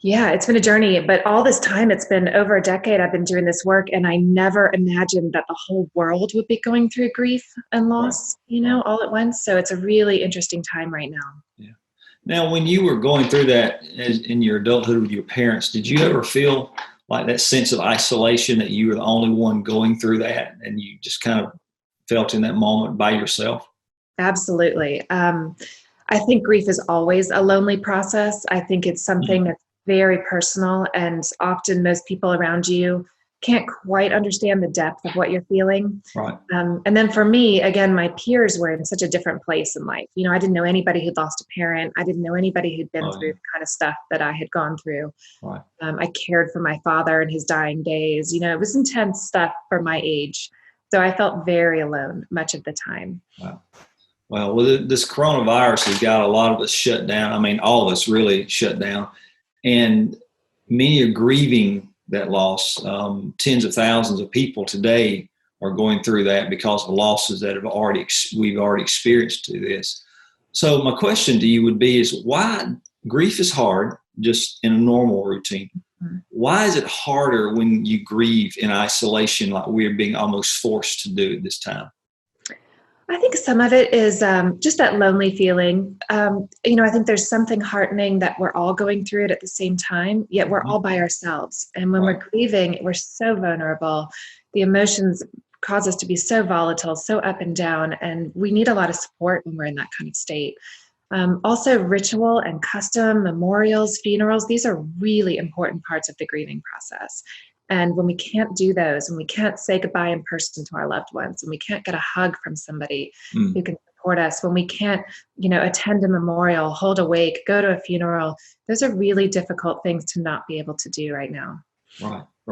Yeah, it's been a journey, but all this time, it's been over a decade I've been doing this work, and I never imagined that the whole world would be going through grief and Right. loss, Right. all at once. So it's a really interesting time right now. Yeah. Now, when you were going through that in your adulthood with your parents, did you ever feel like that sense of isolation that you were the only one going through that and you just kind of felt in that moment by yourself? Absolutely. I think grief is always a lonely process. I think it's something Mhm. that's very personal, and often most people around you can't quite understand the depth of what you're feeling. Right. And then for me, again, my peers were in such a different place in life. I didn't know anybody who'd lost a parent. I didn't know anybody who'd been Oh, through yeah. the kind of stuff that I had gone through. Right. I cared for my father in his dying days. It was intense stuff for my age. So I felt very alone much of the time. Wow. Well, with this coronavirus has got a lot of us shut down. I mean, all of us really shut down. And many are grieving that loss. Tens of thousands of people today are going through that because of losses that we've already experienced through this. So my question to you would be is why grief is hard just in a normal routine. Mhm. Why is it harder when you grieve in isolation like we're being almost forced to do at this time? I think some of it is just that lonely feeling. I think there's something heartening that we're all going through it at the same time, yet we're all Mhm. by ourselves. And when Right. we're grieving, we're so vulnerable. The emotions cause us to be so volatile, so up and down, and we need a lot of support when we're in that kind of state. Also, ritual and custom, memorials, funerals, these are really important parts of the grieving process. And when we can't do those, and we can't say goodbye in person to our loved ones, and we can't get a hug from somebody who Mm. can support us, when we can't, attend a memorial, hold a wake, go to a funeral, those are really difficult things to not be able to do right now. Right.